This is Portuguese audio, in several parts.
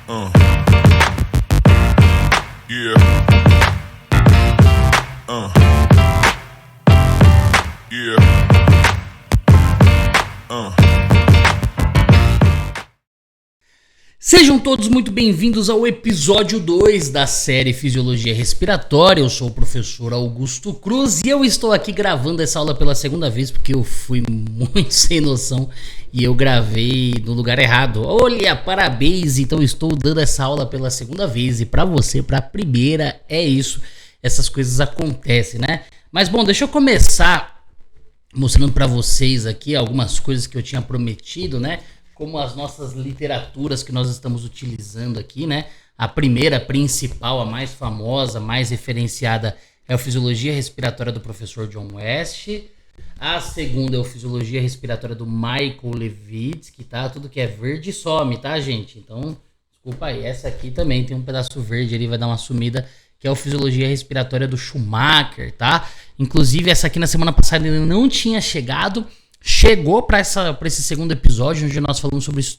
Yeah. Yeah. Sejam todos muito bem-vindos ao episódio 2 da série Fisiologia Respiratória. Eu sou o professor Augusto Cruz e eu estou aqui gravando essa aula pela segunda vez porque eu fui muito sem noção e eu gravei no lugar errado. Olha, parabéns! Então eu estou dando essa aula pela segunda vez e para você, para a primeira, é isso. Essas coisas acontecem, né? Mas bom, deixa eu começar mostrando para vocês aqui algumas coisas que eu tinha prometido, né? Como as nossas literaturas que nós estamos utilizando aqui, né? A primeira, principal, a mais famosa, mais referenciada é a Fisiologia Respiratória do professor John West. A segunda é a Fisiologia Respiratória do Michael Levitsky, tá? Tudo que é verde some, tá, gente? Então, desculpa aí. Essa aqui também tem um pedaço verde ali, vai dar uma sumida, que é a Fisiologia Respiratória do Schumacher, tá? Inclusive, essa aqui na semana passada ainda não tinha chegado. Chegou para esse segundo episódio, onde nós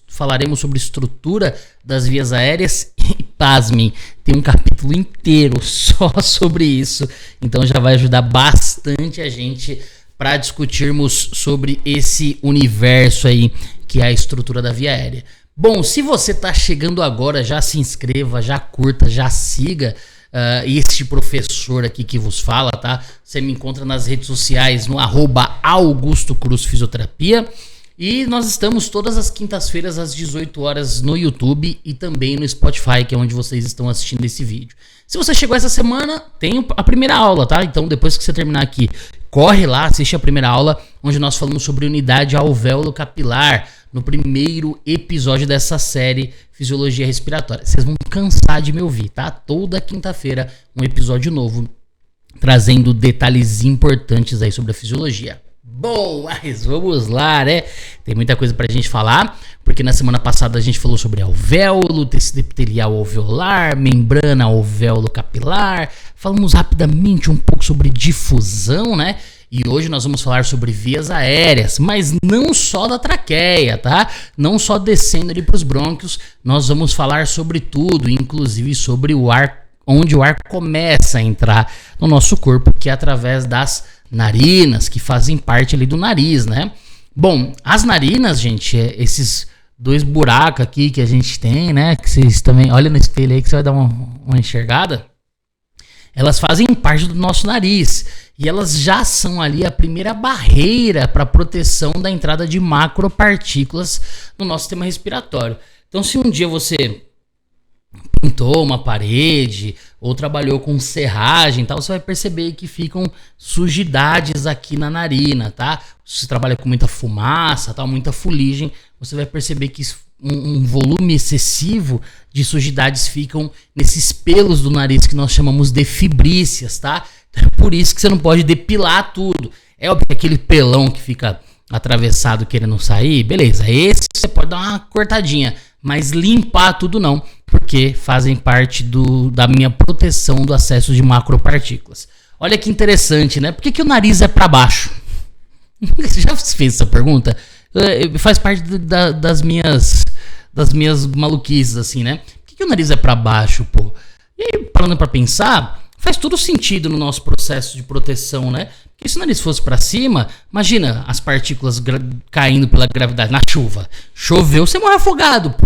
falaremos sobre estrutura das vias aéreas e, pasmem, tem um capítulo inteiro só sobre isso. Então já vai ajudar bastante a gente para discutirmos sobre esse universo aí, que é a estrutura da via aérea. Bom, se você está chegando agora, já se inscreva, já curta, já siga este professor aqui que vos fala, tá? Você me encontra nas redes sociais no @AugustoCruzFisioterapia e nós estamos todas as quintas-feiras às 18 horas no YouTube e também no Spotify, que é onde vocês estão assistindo esse vídeo. Se você chegou essa semana, tem a primeira aula, tá? Então depois que você terminar aqui, corre lá, assiste a primeira aula, onde nós falamos sobre unidade alvéolo capilar, no primeiro episódio dessa série Fisiologia Respiratória. Vocês vão cansar de me ouvir, tá? Toda quinta-feira um episódio novo, trazendo detalhes importantes aí sobre a fisiologia. Bom, mas vamos lá, né? Tem muita coisa pra gente falar, porque na semana passada a gente falou sobre alvéolo, tecido epitelial alveolar, membrana alvéolo capilar, falamos rapidamente um pouco sobre difusão, né? E hoje nós vamos falar sobre vias aéreas, mas não só da traqueia, tá? Não só descendo ali para os brônquios, nós vamos falar sobre tudo, inclusive sobre o ar, onde o ar começa a entrar no nosso corpo, que é através das narinas, que fazem parte ali do nariz, né? Bom, as narinas, gente, esses dois buracos aqui que a gente tem, né? Que vocês também, olha no espelho aí que você vai dar uma enxergada. Elas fazem parte do nosso nariz e elas já são ali a primeira barreira para proteção da entrada de macropartículas no nosso sistema respiratório. Então, se um dia você pintou uma parede ou trabalhou com serragem, tal, você vai perceber que ficam sujidades aqui na narina, tá? Se você trabalha com muita fumaça, tal, muita fuligem, você vai perceber que um volume excessivo de sujidades ficam nesses pelos do nariz que nós chamamos de fibrícias, tá? Então é por isso que você não pode depilar tudo. É óbvio que aquele pelão que fica atravessado querendo sair, beleza, esse você pode dar uma cortadinha, mas limpar tudo não, porque fazem parte da minha proteção do acesso de macropartículas. Olha que interessante, né? Por que o nariz é para baixo? Você já fez essa pergunta? Faz parte das minhas maluquices, assim, né? Por que o nariz é pra baixo, pô? E aí, parando pra pensar, faz todo sentido no nosso processo de proteção, né? Porque se o nariz fosse pra cima, imagina as partículas caindo pela gravidade na chuva. Choveu, você morre afogado, pô.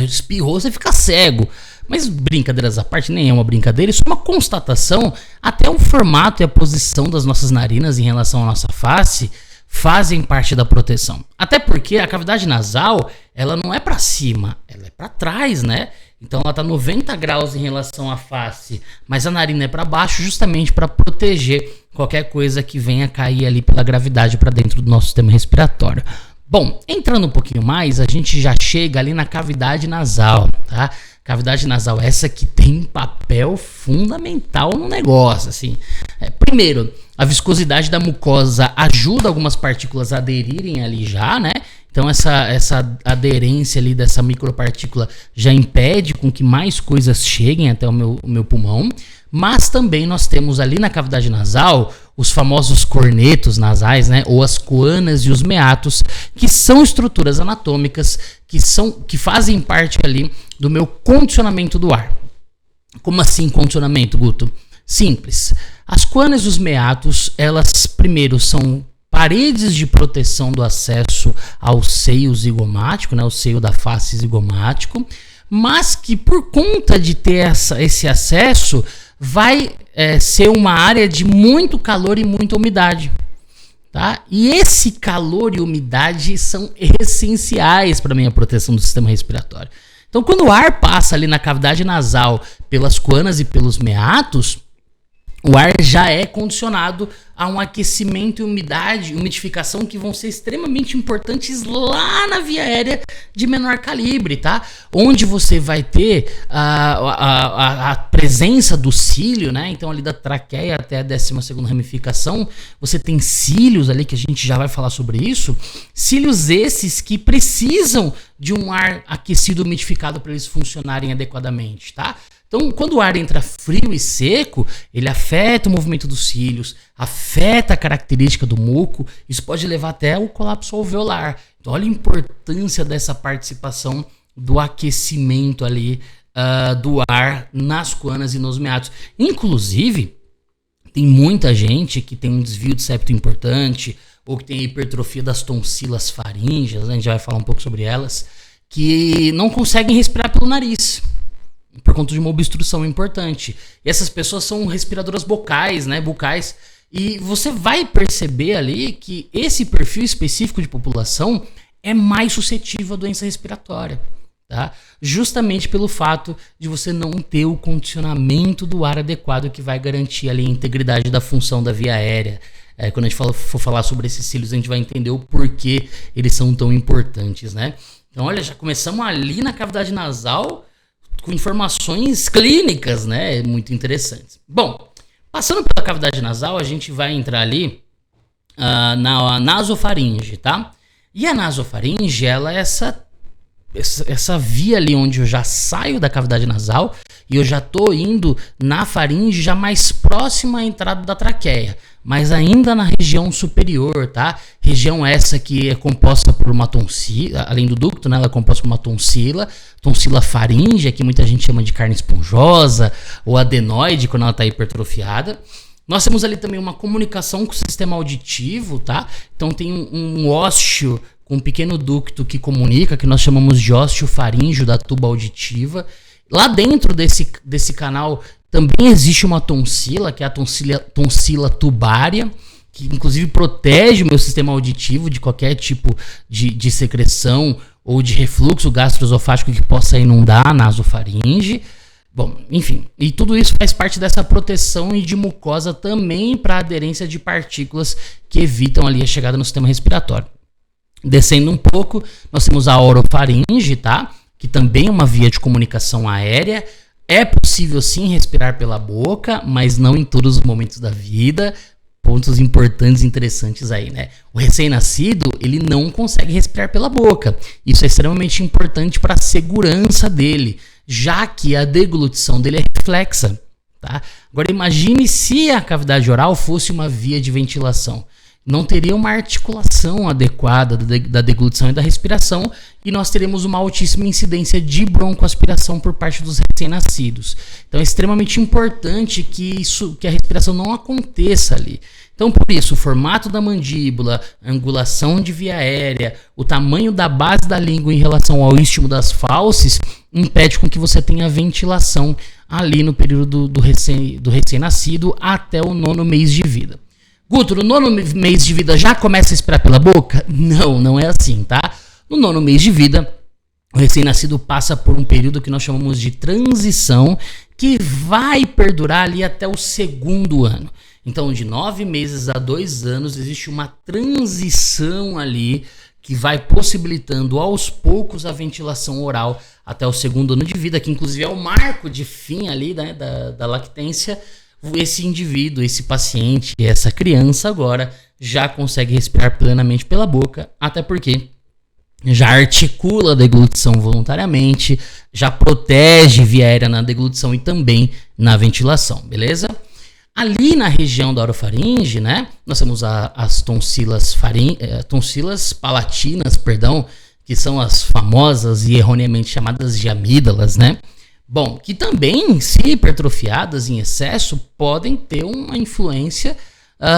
Espirrou, você fica cego. Mas brincadeiras à parte, nem é uma brincadeira, isso é uma constatação. Até o formato e a posição das nossas narinas em relação à nossa face fazem parte da proteção. Até porque a cavidade nasal, ela não é para cima, ela é para trás, né? Então ela tá 90 graus em relação à face, mas a narina é para baixo justamente para proteger qualquer coisa que venha cair ali pela gravidade para dentro do nosso sistema respiratório. Bom, entrando um pouquinho mais, a gente já chega ali na cavidade nasal, tá? Cavidade nasal, essa que tem papel fundamental no negócio, assim. Primeiro, a viscosidade da mucosa ajuda algumas partículas a aderirem ali já, né? Então essa aderência ali dessa micropartícula já impede com que mais coisas cheguem até o meu pulmão. Mas também nós temos ali na cavidade nasal os famosos cornetos nasais, né, ou as coanas e os meatos, que são estruturas anatômicas que fazem parte ali do meu condicionamento do ar. Como assim condicionamento, Guto? Simples. As coanas e os meatos, elas primeiro são paredes de proteção do acesso ao seio zigomático, né, o seio da face zigomático, mas que por conta de ter esse acesso vai ser uma área de muito calor e muita umidade. Tá? E esse calor e umidade são essenciais para a minha proteção do sistema respiratório. Então, quando o ar passa ali na cavidade nasal pelas coanas e pelos meatos, o ar já é condicionado a um aquecimento e umidificação que vão ser extremamente importantes lá na via aérea de menor calibre, tá? Onde você vai ter a presença do cílio, né? Então ali da traqueia até a 12ª ramificação, você tem cílios ali, que a gente já vai falar sobre isso, cílios esses que precisam de um ar aquecido e umidificado para eles funcionarem adequadamente, tá? Então, quando o ar entra frio e seco, ele afeta o movimento dos cílios, afeta a característica do muco, isso pode levar até o colapso alveolar. Então, olha a importância dessa participação do aquecimento ali do ar nas coanas e nos meatos. Inclusive, tem muita gente que tem um desvio de septo importante, ou que tem hipertrofia das tonsilas faríngeas, a gente já vai falar um pouco sobre elas, que não conseguem respirar pelo nariz, por conta de uma obstrução importante. E essas pessoas são respiradoras bucais, né? Bucais. E você vai perceber ali que esse perfil específico de população é mais suscetível à doença respiratória, tá? Justamente pelo fato de você não ter o condicionamento do ar adequado que vai garantir ali a integridade da função da via aérea. Quando a gente for falar sobre esses cílios, a gente vai entender o porquê eles são tão importantes, né? Então, olha, já começamos ali na cavidade nasal com informações clínicas, né, muito interessantes. Bom, passando pela cavidade nasal, a gente vai entrar ali na nasofaringe, tá? E a nasofaringe, ela é essa via ali onde eu já saio da cavidade nasal e eu já tô indo na faringe já mais próxima à entrada da traqueia, mas ainda na região superior, tá? Região essa que é composta por uma tonsila, além do ducto, né? Ela é composta por uma tonsila faríngea, que muita gente chama de carne esponjosa, ou adenoide quando ela está hipertrofiada. Nós temos ali também uma comunicação com o sistema auditivo, tá? Então tem um ósseo com um pequeno ducto que comunica, que nós chamamos de ósseo faríngeo da tuba auditiva. Lá dentro desse canal também existe uma tonsila, que é a tonsila tubária, que inclusive protege o meu sistema auditivo de qualquer tipo de secreção ou de refluxo gastroesofágico que possa inundar a nasofaringe. Bom, enfim, e tudo isso faz parte dessa proteção e de mucosa também para aderência de partículas que evitam ali a chegada no sistema respiratório. Descendo um pouco, nós temos a orofaringe, tá? Que também é uma via de comunicação aérea. É possível sim respirar pela boca, mas não em todos os momentos da vida. Pontos importantes e interessantes aí, né? O recém-nascido, ele não consegue respirar pela boca. Isso é extremamente importante para a segurança dele, já que a deglutição dele é reflexa, tá? Agora imagine se a cavidade oral fosse uma via de ventilação. Não teria uma articulação adequada da deglutição e da respiração, e nós teremos uma altíssima incidência de broncoaspiração por parte dos recém-nascidos. Então é extremamente importante que a respiração não aconteça ali. Então, por isso, o formato da mandíbula, a angulação de via aérea, o tamanho da base da língua em relação ao istmo das fauces impede com que você tenha ventilação ali no período do recém-nascido até o 9º mês de vida. Guto, no 9º mês de vida já começa a respirar pela boca? Não é assim, tá? No 9º mês de vida, o recém-nascido passa por um período que nós chamamos de transição, que vai perdurar ali até o 2º ano. Então, de 9 meses a 2 anos, existe uma transição ali que vai possibilitando aos poucos a ventilação oral até o 2º ano de vida, que inclusive é o marco de fim ali, né, da lactência. Esse indivíduo, esse paciente, essa criança agora já consegue respirar plenamente pela boca, até porque já articula a deglutição voluntariamente, já protege via aérea na deglutição e também na ventilação, beleza? Ali na região da orofaringe, né, nós temos as tonsilas palatinas, perdão, que são as famosas e erroneamente chamadas de amígdalas, né? Bom, que também, se hipertrofiadas em excesso, podem ter uma influência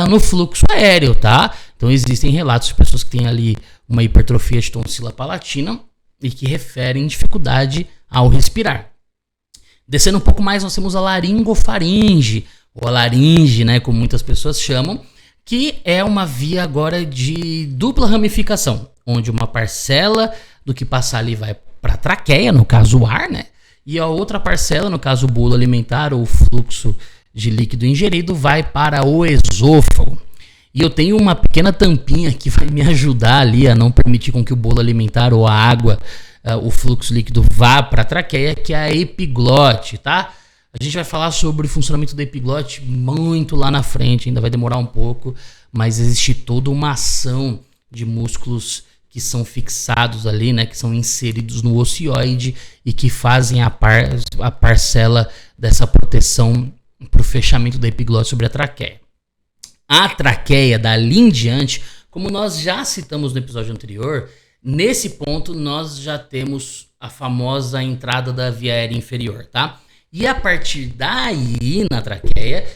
no fluxo aéreo, tá? Então existem relatos de pessoas que têm ali uma hipertrofia de tonsila palatina e que referem dificuldade ao respirar. Descendo um pouco mais, nós temos a laringofaringe, ou a laringe, né, como muitas pessoas chamam, que é uma via agora de dupla ramificação, onde uma parcela do que passar ali vai para a traqueia, no caso o ar, né? E a outra parcela, no caso o bolo alimentar ou o fluxo de líquido ingerido, vai para o esôfago. E eu tenho uma pequena tampinha que vai me ajudar ali a não permitir com que o bolo alimentar ou a água, o fluxo líquido vá para a traqueia, que é a epiglote, tá? A gente vai falar sobre o funcionamento da epiglote muito lá na frente, ainda vai demorar um pouco, mas existe toda uma ação de músculos que são fixados ali, né, que são inseridos no ocioide e que fazem a parcela dessa proteção para o fechamento da epiglote sobre a traqueia. A traqueia, dali em diante, como nós já citamos no episódio anterior, nesse ponto nós já temos a famosa entrada da via aérea inferior, tá? E a partir daí, na traqueia,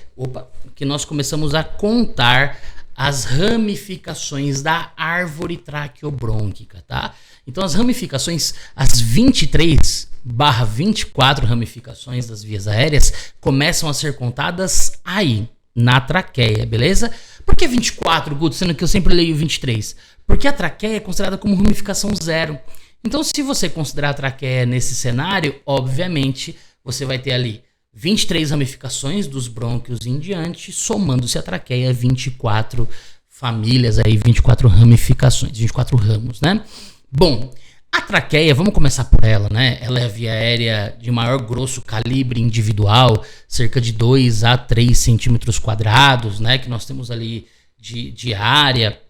que nós começamos a contar as ramificações da árvore traqueobrônquica, tá? Então as ramificações, as 23/24 ramificações das vias aéreas começam a ser contadas aí, na traqueia, beleza? Por que 24, Guto, sendo que eu sempre leio 23? Porque a traqueia é considerada como ramificação zero. Então se você considerar a traqueia nesse cenário, obviamente você vai ter ali 23 ramificações dos brônquios em diante, somando-se a traqueia, 24 famílias, aí 24 ramificações, 24 ramos, né? Bom, a traqueia, vamos começar por ela, né? Ela é a via aérea de maior grosso calibre individual, cerca de 2 a 3 centímetros quadrados, né? Que nós temos ali de área.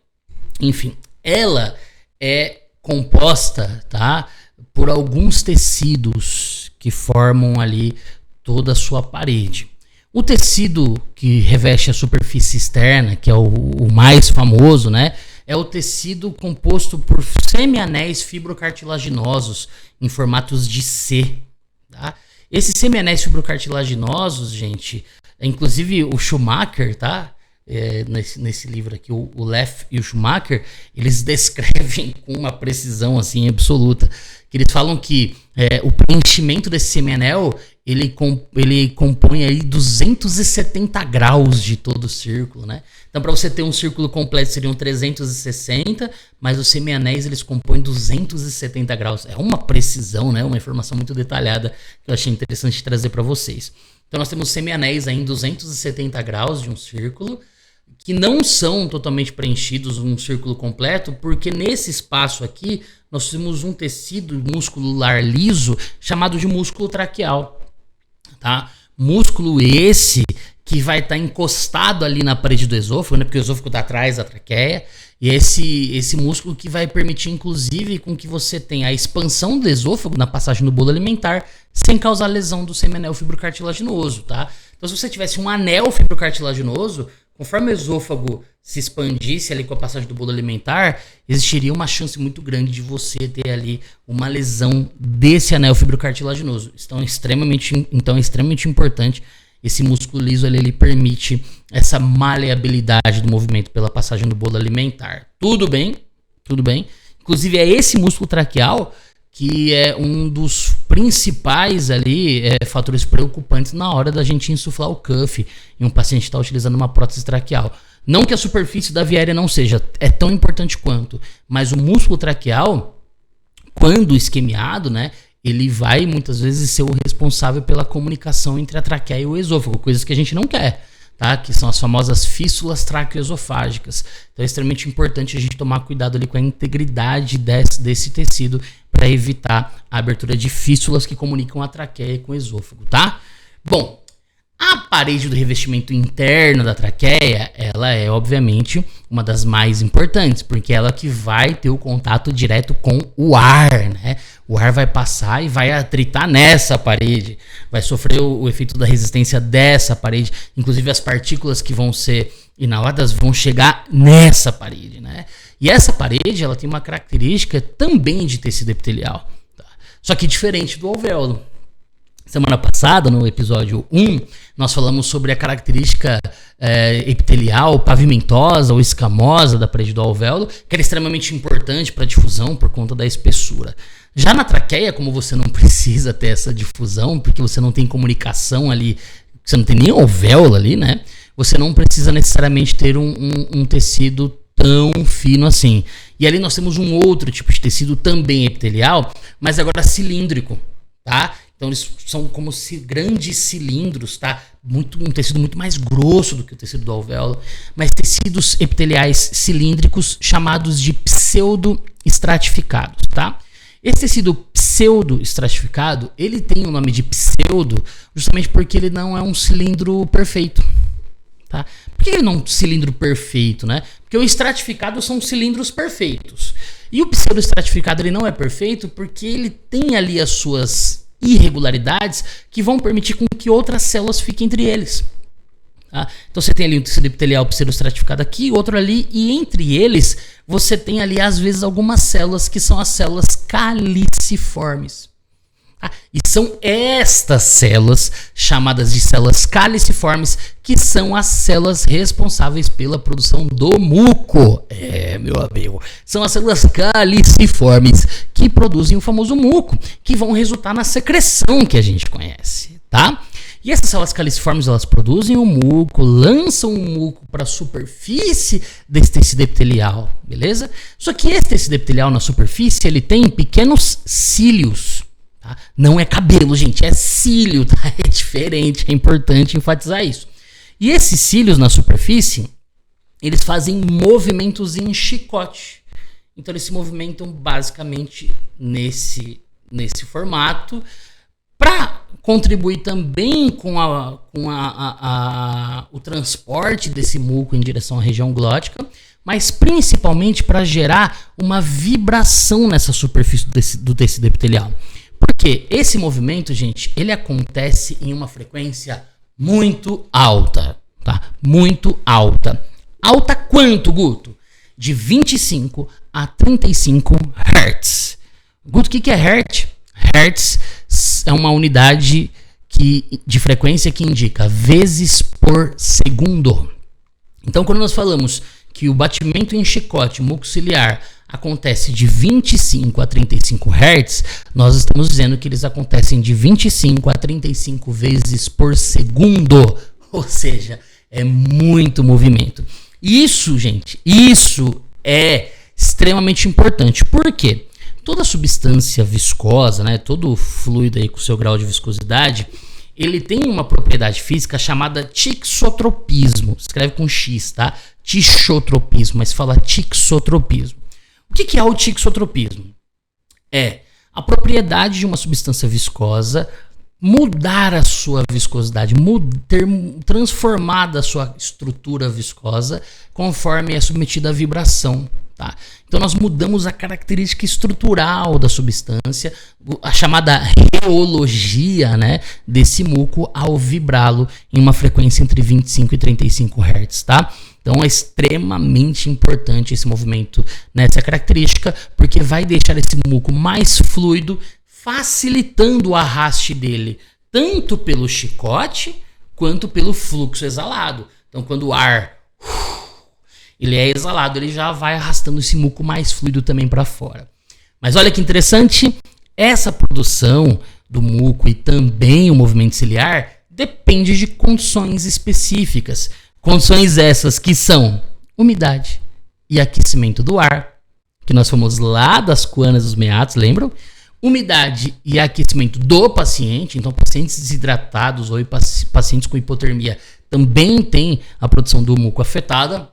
Enfim, ela é composta, tá? Por alguns tecidos que formam ali toda a sua parede. O tecido que reveste a superfície externa, que é o mais famoso, né, é o tecido composto por semianéis fibrocartilaginosos em formatos de C. Tá? Esses semianéis fibrocartilaginosos, gente, inclusive o Schumacher, tá? Nesse livro aqui, o Leff e o Schumacher, eles descrevem com uma precisão assim absoluta, que eles falam que o preenchimento desse semianel ele compõe aí 270 graus de todo o círculo, né? Então, para você ter um círculo completo seriam 360, mas os semianéis eles compõem 270 graus. É uma precisão, né? Uma informação muito detalhada que eu achei interessante trazer para vocês. Então, nós temos semianéis aí em 270 graus de um círculo, que não são totalmente preenchidos num círculo completo, porque nesse espaço aqui nós temos um tecido muscular liso chamado de músculo traqueal, tá? Músculo esse que vai estar encostado ali na parede do esôfago, né? Porque o esôfago está atrás da traqueia, e esse músculo que vai permitir inclusive com que você tenha a expansão do esôfago na passagem do bolo alimentar sem causar lesão do semianel fibrocartilaginoso, tá? Então se você tivesse um anel fibrocartilaginoso, conforme o esôfago se expandisse ali com a passagem do bolo alimentar, existiria uma chance muito grande de você ter ali uma lesão desse anel fibrocartilaginoso. Então é extremamente importante. Esse músculo liso ele permite essa maleabilidade do movimento pela passagem do bolo alimentar. Tudo bem? Tudo bem. Inclusive é esse músculo traqueal que é um dos principais ali fatores preocupantes na hora da gente insuflar o cuff em um paciente que está utilizando uma prótese traqueal. Não que a superfície da via aérea não seja, é tão importante quanto, mas o músculo traqueal, quando isquemiado, né, ele vai muitas vezes ser o responsável pela comunicação entre a traqueia e o esôfago, coisas que a gente não quer, tá? Que são as famosas fístulas traqueoesofágicas. Então é extremamente importante a gente tomar cuidado ali com a integridade desse tecido para evitar a abertura de fístulas que comunicam a traqueia com o esôfago, tá? Bom, A parede do revestimento interno da traqueia, ela é obviamente uma das mais importantes, porque ela que vai ter o contato direto com o ar, né? O ar vai passar e vai atritar nessa parede, vai sofrer o efeito da resistência dessa parede, inclusive as partículas que vão ser inaladas vão chegar nessa parede, né? E essa parede, ela tem uma característica também de tecido epitelial, tá? Só que diferente do alvéolo. Semana passada, no episódio 1, nós falamos sobre a característica epitelial pavimentosa ou escamosa da parede do alvéolo, que era extremamente importante para a difusão por conta da espessura. Já na traqueia, como você não precisa ter essa difusão, porque você não tem comunicação ali, você não tem nem alvéolo ali, né? Você não precisa necessariamente ter um tecido tão fino assim. E ali nós temos um outro tipo de tecido também epitelial, mas agora cilíndrico, tá? Então eles são como se grandes cilindros, tá? Um tecido muito mais grosso do que o tecido do alvéolo, mas tecidos epiteliais cilíndricos chamados de pseudo-estratificados, tá? Esse tecido pseudo-estratificado, ele tem o nome de pseudo justamente porque ele não é um cilindro perfeito, tá? Por que ele não é um cilindro perfeito, né? Porque o estratificado são cilindros perfeitos. E o pseudo-estratificado ele não é perfeito porque ele tem ali as suas irregularidades que vão permitir com que outras células fiquem entre eles. Tá? Então você tem ali um tecido epitelial pseudoestratificado aqui, outro ali, e entre eles você tem ali às vezes algumas células que são as células caliciformes. Tá? E são estas células, chamadas de células caliciformes, que são as células responsáveis pela produção do muco. Meu amigo, são as células caliciformes que produzem o famoso muco, que vão resultar na secreção que a gente conhece, tá? E essas células caliciformes, elas produzem o muco, lançam o muco para a superfície desse tecido epitelial, beleza? Só que esse tecido epitelial na superfície, ele tem pequenos cílios. Tá? Não é cabelo, gente, é cílio, tá? É diferente, é importante enfatizar isso. E esses cílios na superfície, eles fazem movimentos em chicote. Então eles se movimentam basicamente nesse formato para contribuir também com o transporte desse muco em direção à região glótica, mas principalmente para gerar uma vibração nessa superfície do tecido epitelial. Porque esse movimento, gente, ele acontece em uma frequência muito alta, tá? Muito alta. Alta quanto, Guto? De 25 a 35 Hz. Guto, o que é Hertz? Hertz é uma unidade de frequência que indica vezes por segundo. Então, quando nós falamos que o batimento em chicote mucociliar acontece de 25 a 35 Hz, nós estamos dizendo que eles acontecem de 25 a 35 vezes por segundo. Ou seja, é muito movimento. Isso, gente, isso é extremamente importante. Por quê? Toda substância viscosa, né, todo fluido aí com seu grau de viscosidade, ele tem uma propriedade física chamada tixotropismo. Escreve com X, tá? Tixotropismo, mas fala tixotropismo. O que é o tixotropismo? É a propriedade de uma substância viscosa mudar a sua viscosidade, ter transformado a sua estrutura viscosa conforme é submetida à vibração. Tá? Então nós mudamos a característica estrutural da substância, a chamada reologia, né, desse muco ao vibrá-lo em uma frequência entre 25 e 35 Hz. Tá? Então é extremamente importante esse movimento nessa característica, porque vai deixar esse muco mais fluido, facilitando o arraste dele, tanto pelo chicote quanto pelo fluxo exalado. Então quando o ar ele é exalado, ele já vai arrastando esse muco mais fluido também para fora. Mas olha que interessante, essa produção do muco e também o movimento ciliar depende de condições específicas. Condições essas que são umidade e aquecimento do ar, que nós fomos lá das coanas dos meatos, lembram? Umidade e aquecimento do paciente, então pacientes desidratados ou pacientes com hipotermia também têm a produção do muco afetada.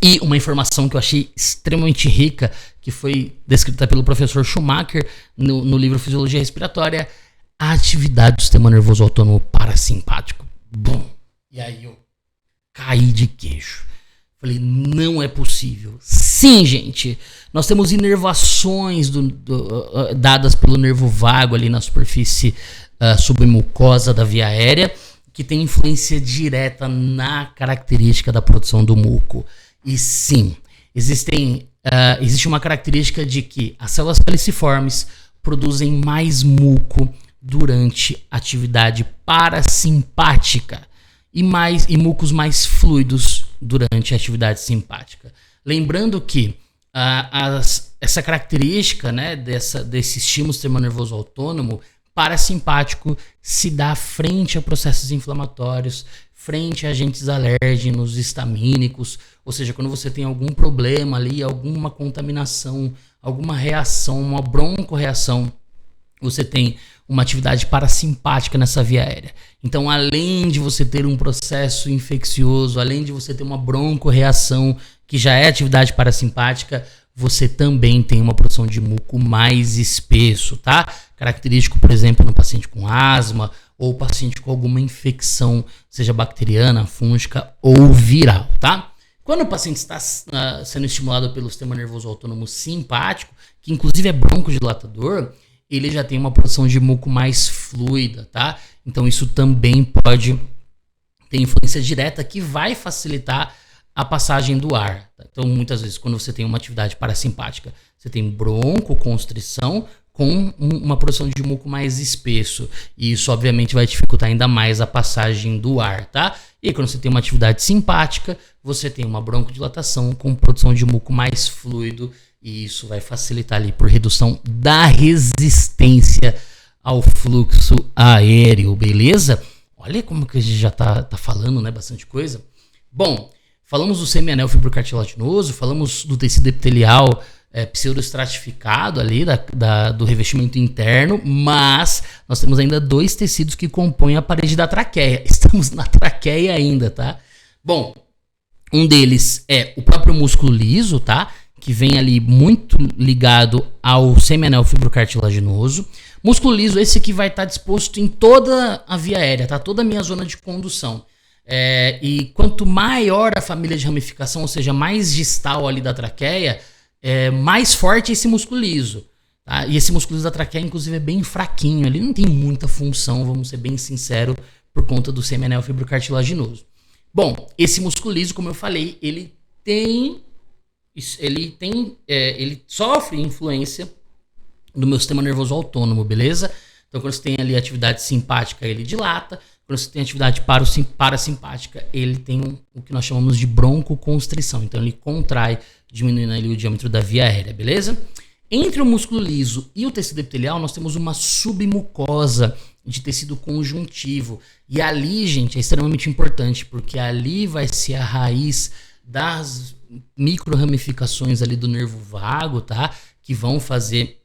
E uma informação que eu achei extremamente rica, que foi descrita pelo professor Schumacher no livro Fisiologia Respiratória, a atividade do sistema nervoso autônomo parasimpático. Bum. E aí eu caí de queixo. Falei, não é possível. Sim, gente, nós temos inervações dadas pelo nervo vago ali na superfície submucosa da via aérea, que tem influência direta na característica da produção do muco. E sim, existe uma característica de que as células caliciformes produzem mais muco durante atividade parasimpática e mucos mais fluidos durante a atividade simpática. Lembrando que essa característica, né, desse estímulo sistema nervoso autônomo parasimpático se dá frente a processos inflamatórios, frente a agentes alérgenos, histamínicos, ou seja, quando você tem algum problema ali, alguma contaminação, alguma reação, uma broncorreação, você tem uma atividade parasimpática nessa via aérea. Então, além de você ter um processo infeccioso, além de você ter uma broncorreação, que já é atividade parasimpática, você também tem uma produção de muco mais espesso, tá? Característico, por exemplo, no paciente com asma ou paciente com alguma infecção, seja bacteriana, fúngica ou viral, tá? Quando o paciente está sendo estimulado pelo sistema nervoso autônomo simpático, que inclusive é broncodilatador, ele já tem uma produção de muco mais fluida, tá? Então isso também pode ter influência direta que vai facilitar a passagem do ar. Tá? Então muitas vezes quando você tem uma atividade parasimpática, você tem broncoconstrição com uma produção de muco mais espesso. E isso obviamente vai dificultar ainda mais a passagem do ar, tá? E aí, quando você tem uma atividade simpática, você tem uma broncodilatação com produção de muco mais fluido. E isso vai facilitar ali por redução da resistência ao fluxo aéreo, beleza? Olha como que a gente já tá falando, né? Bastante coisa. Bom, falamos do semianel fibrocartilaginoso, falamos do tecido epitelial pseudoestratificado ali, do revestimento interno, mas nós temos ainda dois tecidos que compõem a parede da traqueia. Estamos na traqueia ainda, tá? Bom, um deles é o próprio músculo liso, tá? Que vem ali muito ligado ao semianel fibrocartilaginoso. Músculo liso, esse que vai estar disposto em toda a via aérea, tá? Toda a minha zona de condução. E quanto maior a família de ramificação, ou seja, mais distal ali da traqueia, mais forte é esse músculo liso. Tá? E esse músculo liso da traqueia, inclusive, é bem fraquinho. Ele não tem muita função, vamos ser bem sinceros, por conta do semianel fibrocartilaginoso. Bom, esse músculo liso, como eu falei, ele sofre influência do meu sistema nervoso autônomo, beleza? Então, quando você tem ali atividade simpática, ele dilata. Quando você tem atividade parasimpática, ele tem o que nós chamamos de broncoconstrição. Então, ele contrai, diminuindo ali o diâmetro da via aérea, beleza? Entre o músculo liso e o tecido epitelial, nós temos uma submucosa de tecido conjuntivo. E ali, gente, é extremamente importante, porque ali vai ser a raiz das micro-ramificações ali do nervo vago, tá? Que vão fazer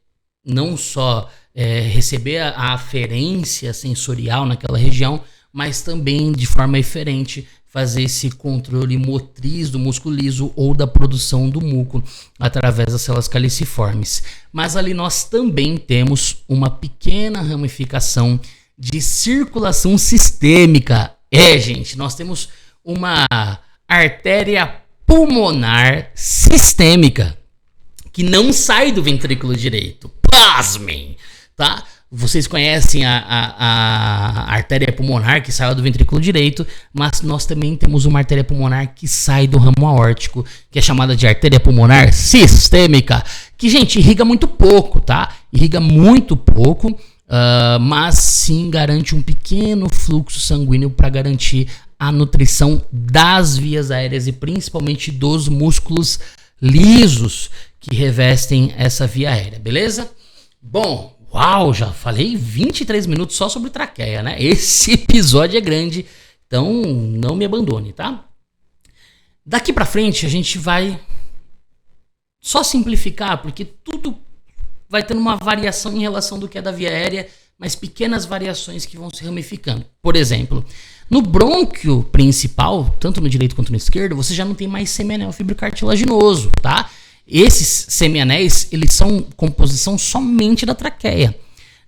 não só receber a aferência sensorial naquela região, mas também de forma eferente fazer esse controle motriz do músculo liso ou da produção do muco através das células caliciformes. Mas ali nós também temos uma pequena ramificação de circulação sistêmica. Gente, nós temos uma artéria pulmonar sistêmica que não sai do ventrículo direito. Pasmem, tá? Vocês conhecem a artéria pulmonar que sai do ventrículo direito, mas nós também temos uma artéria pulmonar que sai do ramo aórtico, que é chamada de artéria pulmonar sistêmica, que, gente, irriga muito pouco, tá? Irriga muito pouco, mas sim garante um pequeno fluxo sanguíneo para garantir a nutrição das vias aéreas e principalmente dos músculos lisos que revestem essa via aérea, beleza? Bom, uau, já falei 23 minutos só sobre traqueia, né? Esse episódio é grande, então não me abandone, tá? Daqui pra frente a gente vai só simplificar, porque tudo vai tendo uma variação em relação do que é da via aérea, mas pequenas variações que vão se ramificando. Por exemplo, no brônquio principal, tanto no direito quanto no esquerdo, você já não tem mais semianel fibrocartilaginoso, tá? Esses semianéis, eles são composição somente da traqueia.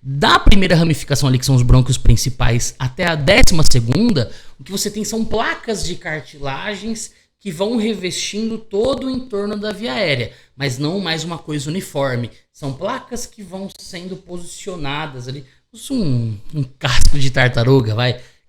Da primeira ramificação ali, que são os brônquios principais, até a 12ª, o que você tem são placas de cartilagens que vão revestindo todo o entorno da via aérea, mas não mais uma coisa uniforme. São placas que vão sendo posicionadas ali, um casco de tartaruga,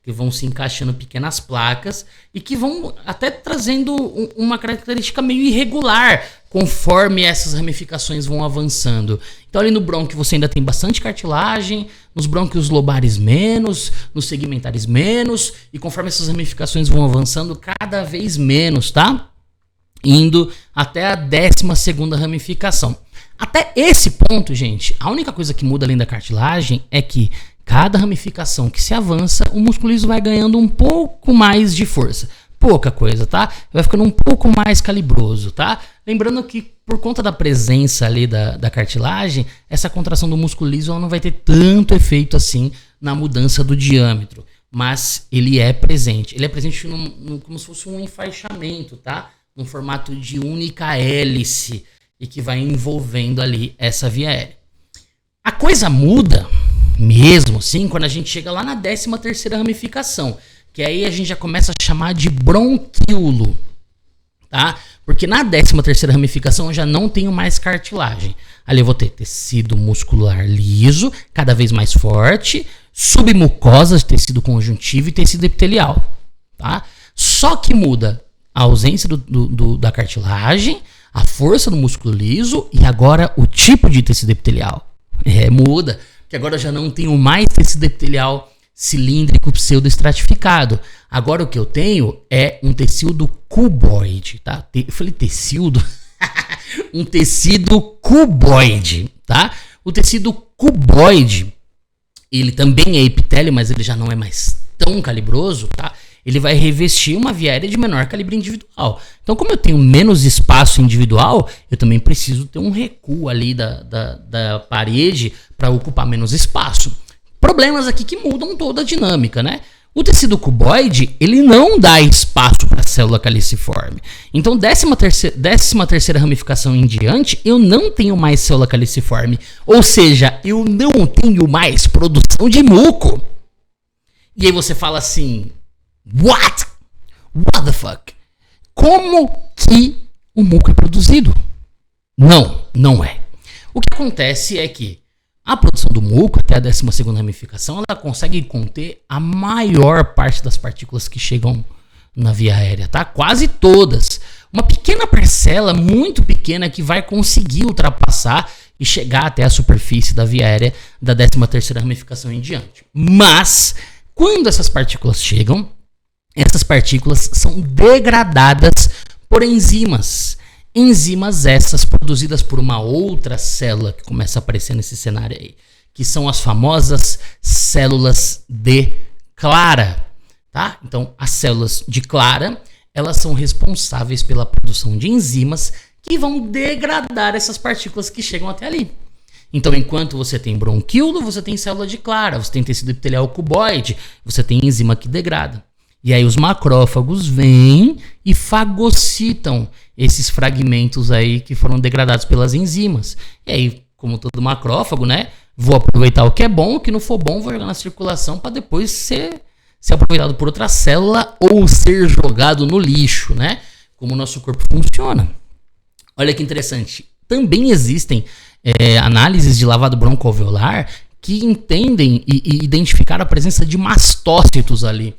que vão se encaixando pequenas placas e que vão até trazendo uma característica meio irregular conforme essas ramificações vão avançando. Então ali no brônquio você ainda tem bastante cartilagem, nos brônquios lobares menos, nos segmentares menos, e conforme essas ramificações vão avançando cada vez menos, tá? Indo até a 12ª ramificação. Até esse ponto, gente, a única coisa que muda além da cartilagem é que cada ramificação que se avança, o músculo liso vai ganhando um pouco mais de força. Pouca coisa, tá? Vai ficando um pouco mais calibroso, tá? Lembrando que por conta da presença ali da cartilagem, essa contração do músculo liso ela não vai ter tanto efeito assim na mudança do diâmetro. Mas ele é presente. Ele é presente como se fosse um enfaixamento, tá? No formato de única hélice e que vai envolvendo ali essa via aérea. A coisa muda mesmo assim quando a gente chega lá na 13ª ramificação, que aí a gente já começa a chamar de bronquíolo, tá? Porque na 13ª ramificação eu já não tenho mais cartilagem. Ali eu vou ter tecido muscular liso, cada vez mais forte, submucosas, tecido conjuntivo e tecido epitelial, tá? Só que muda a ausência da cartilagem, a força do músculo liso e agora o tipo de tecido epitelial. Muda, porque agora eu já não tenho mais tecido epitelial cilíndrico pseudoestratificado. Agora o que eu tenho é um tecido cuboide, tá? Eu falei tecido? Um tecido cuboide, tá? O tecido cuboide, ele também é epitélio, mas ele já não é mais tão calibroso, tá? Ele vai revestir uma via aérea de menor calibre individual. Então, como eu tenho menos espaço individual, eu também preciso ter um recuo ali da parede para ocupar menos espaço. Problemas aqui que mudam toda a dinâmica, né? O tecido cuboide, ele não dá espaço para a célula caliciforme. Então, 13ª ramificação em diante, eu não tenho mais célula caliciforme. Ou seja, eu não tenho mais produção de muco. E aí você fala assim... What the fuck? Como que o muco é produzido? Não é. O que acontece é que a produção do muco, até a 12ª ramificação, ela consegue conter a maior parte das partículas que chegam na via aérea, tá? Quase todas. Uma pequena parcela, muito pequena, que vai conseguir ultrapassar e chegar até a superfície da via aérea da 13ª ramificação em diante. Mas, quando essas partículas chegam, essas partículas são degradadas por enzimas. Enzimas essas produzidas por uma outra célula que começa a aparecer nesse cenário aí, que são as famosas células de Clara, tá? Então, as células de Clara, elas são responsáveis pela produção de enzimas que vão degradar essas partículas que chegam até ali. Então, enquanto você tem bronquíolo, você tem célula de Clara, você tem tecido epitelial cuboide, você tem enzima que degrada. E aí os macrófagos vêm e fagocitam esses fragmentos aí que foram degradados pelas enzimas. E aí, como todo macrófago, né? Vou aproveitar o que é bom, o que não for bom, vou jogar na circulação para depois ser aproveitado por outra célula ou ser jogado no lixo, né? Como o nosso corpo funciona. Olha que interessante. Também existem análises de lavado broncoalveolar que entendem e identificaram a presença de mastócitos ali.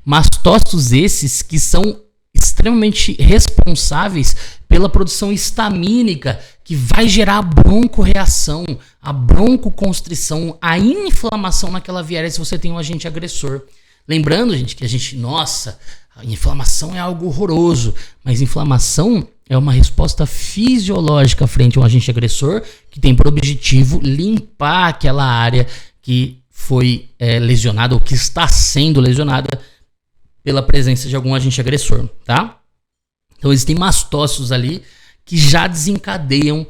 Mastócitos esses que são extremamente responsáveis pela produção histamínica que vai gerar a broncorreação, a broncoconstrição, a inflamação naquela via aérea se você tem um agente agressor. Lembrando, gente, que a inflamação é algo horroroso, mas inflamação é uma resposta fisiológica frente a um agente agressor que tem por objetivo limpar aquela área que foi lesionada ou que está sendo lesionada pela presença de algum agente agressor, tá? Então existem mastócitos ali que já desencadeiam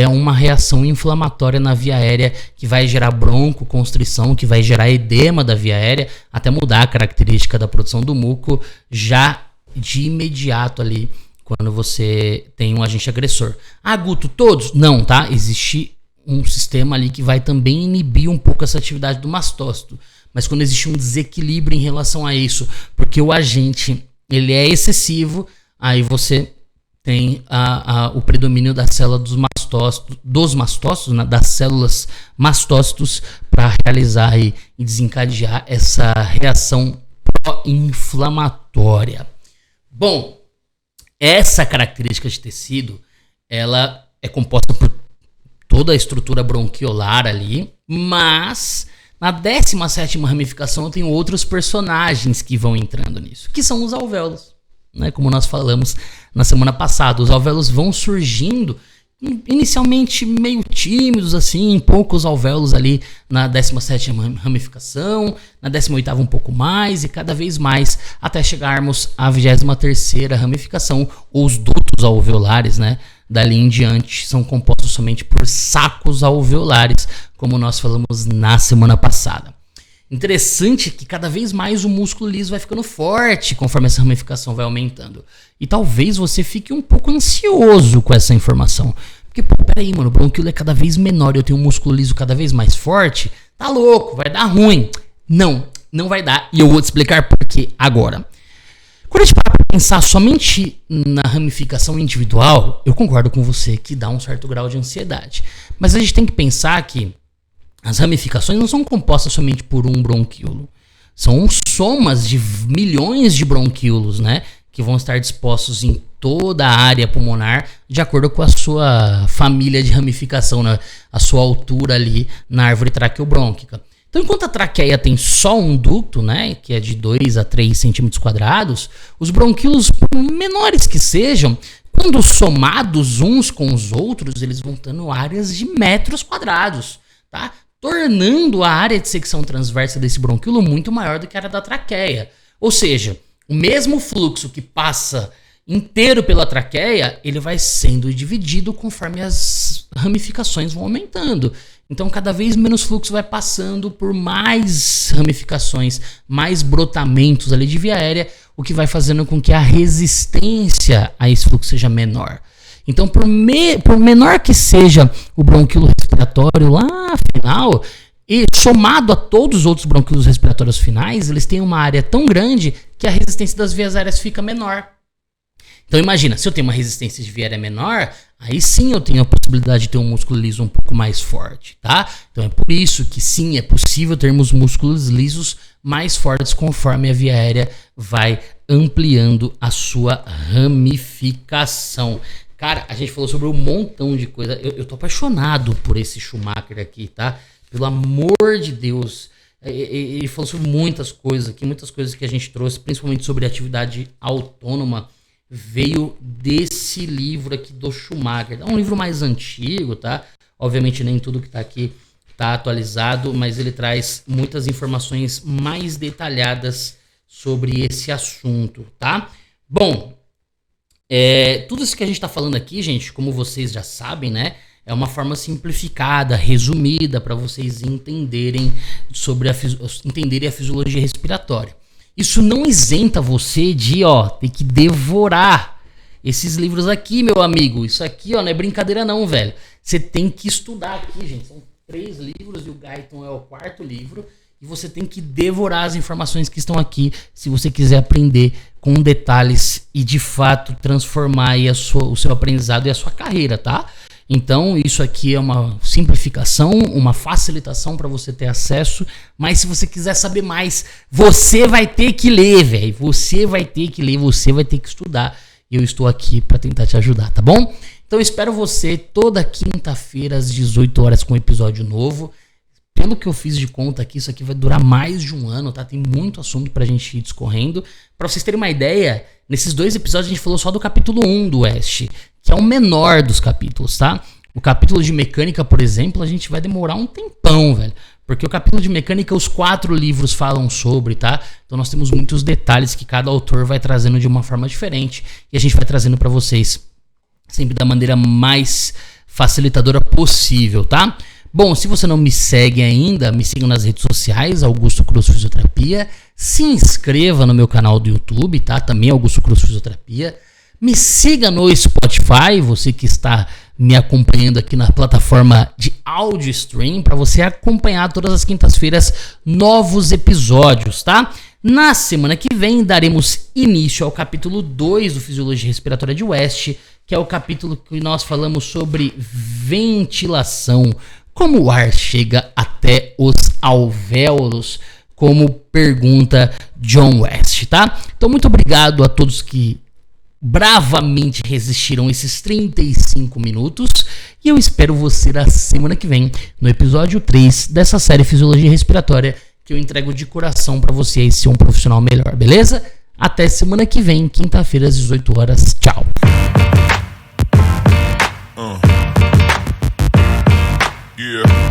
uma reação inflamatória na via aérea que vai gerar broncoconstrição, que vai gerar edema da via aérea, até mudar a característica da produção do muco já de imediato ali quando você tem um agente agressor. Guto, todos? Não, tá? Existe um sistema ali que vai também inibir um pouco essa atividade do mastócito. Mas quando existe um desequilíbrio em relação a isso, porque o agente ele é excessivo, aí você tem o predomínio da célula dos mastócitos, né, das células mastócitos, para realizar e desencadear essa reação pró-inflamatória. Bom, essa característica de tecido, ela é composta por toda a estrutura bronquiolar ali, mas na 17ª ramificação eu tenho outros personagens que vão entrando nisso, que são os alvéolos, né? Como nós falamos na semana passada, os alvéolos vão surgindo inicialmente meio tímidos, assim, poucos alvéolos ali na 17ª ramificação, na 18ª um pouco mais, e cada vez mais, até chegarmos à 23ª ramificação, ou os dutos alveolares, né? Dali em diante são compostos somente por sacos alveolares, como nós falamos na semana passada. Interessante que cada vez mais o músculo liso vai ficando forte conforme essa ramificação vai aumentando. E talvez você fique um pouco ansioso com essa informação. Porque, pô, peraí, mano, o bronquíolo é cada vez menor e eu tenho um músculo liso cada vez mais forte. Tá louco, vai dar ruim. Não, não vai dar. E eu vou te explicar por quê agora. Quando a gente para pra pensar somente na ramificação individual, eu concordo com você que dá um certo grau de ansiedade. Mas a gente tem que pensar que as ramificações não são compostas somente por um bronquíolo. São somas de milhões de bronquíolos, né? Que vão estar dispostos em toda a área pulmonar, de acordo com a sua família de ramificação, né? A sua altura ali na árvore traqueobrônquica. Então, enquanto a traqueia tem só um ducto, né, que é de 2 a 3 centímetros quadrados, os bronquíolos, por menores que sejam, quando somados uns com os outros, eles vão tendo áreas de metros quadrados, tá? Tornando a área de secção transversa desse bronquíolo muito maior do que a área da traqueia. Ou seja, o mesmo fluxo que passa inteiro pela traqueia, ele vai sendo dividido conforme as ramificações vão aumentando. Então, cada vez menos fluxo vai passando por mais ramificações, mais brotamentos ali de via aérea, o que vai fazendo com que a resistência a esse fluxo seja menor. Então, por menor que seja o bronquíolo respiratório lá final, e somado a todos os outros bronquíolos respiratórios finais, eles têm uma área tão grande que a resistência das vias aéreas fica menor. Então imagina, se eu tenho uma resistência de via aérea menor, aí sim eu tenho a possibilidade de ter um músculo liso um pouco mais forte, tá? Então é por isso que sim, é possível termos músculos lisos mais fortes conforme a via aérea vai ampliando a sua ramificação. Cara, a gente falou sobre um montão de coisa. Eu tô apaixonado por esse Schumacher aqui, tá? Pelo amor de Deus. Ele falou sobre muitas coisas aqui, muitas coisas que a gente trouxe, principalmente sobre atividade autônoma, veio desse livro aqui do Schumacher. É um livro mais antigo, tá? Obviamente nem tudo que tá aqui tá atualizado, mas ele traz muitas informações mais detalhadas sobre esse assunto, tá? Bom, tudo isso que a gente tá falando aqui, gente, como vocês já sabem, né? É uma forma simplificada, resumida, para vocês entenderem sobre entenderem a fisiologia respiratória. Isso não isenta você de, ter que devorar esses livros aqui, meu amigo. Isso aqui, não é brincadeira não, velho. Você tem que estudar aqui, gente. São 3 livros e o Guyton é o 4º livro. E você tem que devorar as informações que estão aqui se você quiser aprender com detalhes e, de fato, transformar aí o seu aprendizado e a sua carreira, tá? Então, isso aqui é uma simplificação, uma facilitação para você ter acesso, mas se você quiser saber mais, você vai ter que ler, velho. Você vai ter que ler, você vai ter que estudar. E eu estou aqui para tentar te ajudar, tá bom? Então, eu espero você toda quinta-feira às 18 horas com um episódio novo. Pelo que eu fiz de conta aqui, isso aqui vai durar mais de um ano, tá? Tem muito assunto pra gente ir discorrendo. Pra vocês terem uma ideia, nesses 2 episódios a gente falou só do capítulo 1 do West, que é o menor dos capítulos, tá? O capítulo de mecânica, por exemplo, a gente vai demorar um tempão, velho. Porque o capítulo de mecânica, os 4 livros falam sobre, tá? Então nós temos muitos detalhes que cada autor vai trazendo de uma forma diferente. E a gente vai trazendo pra vocês sempre da maneira mais facilitadora possível, tá? Bom, se você não me segue ainda, me siga nas redes sociais, Augusto Cruz Fisioterapia. Se inscreva no meu canal do YouTube, tá? Também Augusto Cruz Fisioterapia. Me siga no Spotify, você que está me acompanhando aqui na plataforma de áudio stream, para você acompanhar todas as quintas-feiras novos episódios, tá? Na semana que vem daremos início ao capítulo 2 do Fisiologia Respiratória de West, que é o capítulo que nós falamos sobre ventilação, como o ar chega até os alvéolos, como pergunta John West, tá? Então muito obrigado a todos que bravamente resistiram esses 35 minutos e eu espero você na semana que vem no episódio 3 dessa série Fisiologia Respiratória, que eu entrego de coração para você aí ser um profissional melhor, beleza? Até semana que vem, quinta-feira às 18 horas. Tchau! Yeah.